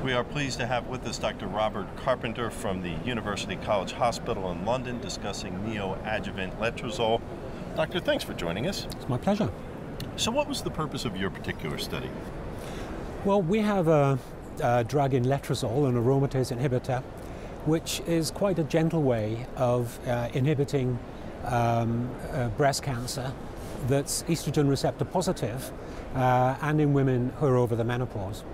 We are pleased to have with us Dr. Robert Carpenter from the University College Hospital in London discussing neoadjuvant letrozole. Doctor, thanks for joining us. It's my pleasure. So what was the purpose of your particular study? Well, we have a drug in letrozole, an aromatase inhibitor, which is quite a gentle way of inhibiting breast cancer that's estrogen receptor positive and in women who are over the menopause.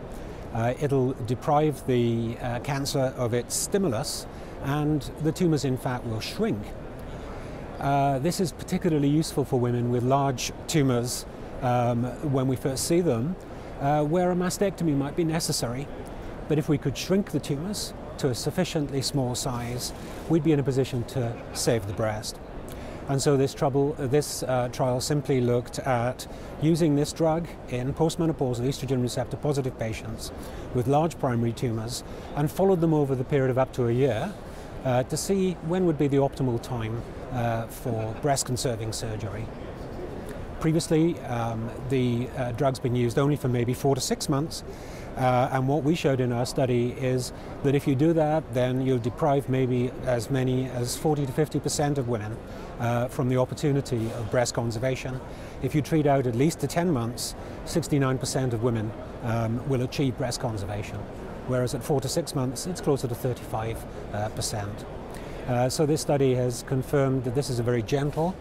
It'll deprive the cancer of its stimulus and the tumours in fact will shrink. This is particularly useful for women with large tumours when we first see them, where a mastectomy might be necessary. But if we could shrink the tumours to a sufficiently small size, we'd be in a position to save the breast. And so this trial simply looked at using this drug in postmenopausal estrogen receptor positive patients with large primary tumours and followed them over the period of up to a year to see when would be the optimal time for breast conserving surgery. Previously, the drug's been used only for maybe 4 to 6 months, and what we showed in our study is that if you do that, then you'll deprive maybe as many as 40 to 50% of women from the opportunity of breast conservation. If you treat out at least to 10 months, 69% of women will achieve breast conservation, whereas at 4 to 6 months, it's closer to 35%. So this study has confirmed that this is a very gentle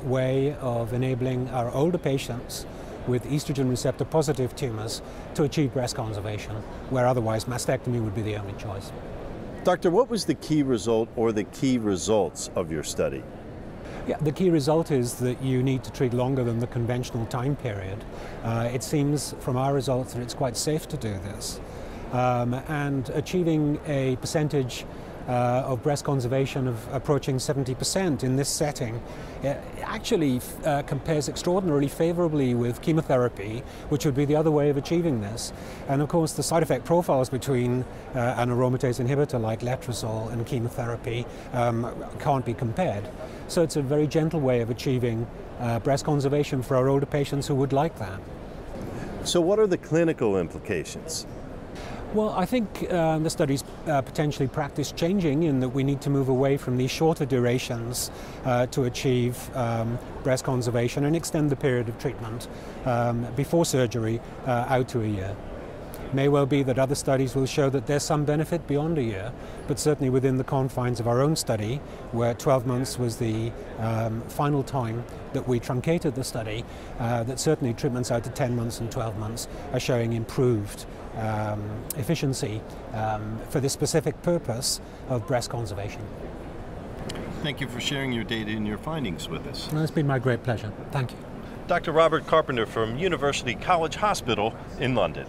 way of enabling our older patients with estrogen receptor positive tumours to achieve breast conservation, where otherwise mastectomy would be the only choice. Doctor, what was the key result or the key results of your study? Yeah, the key result is that you need to treat longer than the conventional time period. It seems from our results that it's quite safe to do this. And achieving a percentage of breast conservation of approaching 70% in this setting actually compares extraordinarily favorably with chemotherapy, which would be the other way of achieving this. And of course the side effect profiles between an aromatase inhibitor like letrozole and chemotherapy can't be compared. So it's a very gentle way of achieving breast conservation for our older patients who would like that. So what are the clinical implications? Well, I think the study's potentially practice changing in that we need to move away from these shorter durations to achieve breast conservation and extend the period of treatment before surgery out to a year. It may well be that other studies will show that there's some benefit beyond a year, but certainly within the confines of our own study, where 12 months was the final time that we truncated the study, that certainly treatments out to 10 months and 12 months are showing improved efficiency for this specific purpose of breast conservation. Thank you for sharing your data and your findings with us. Well, it's been my great pleasure. Thank you. Dr. Robert Carpenter from University College Hospital in London.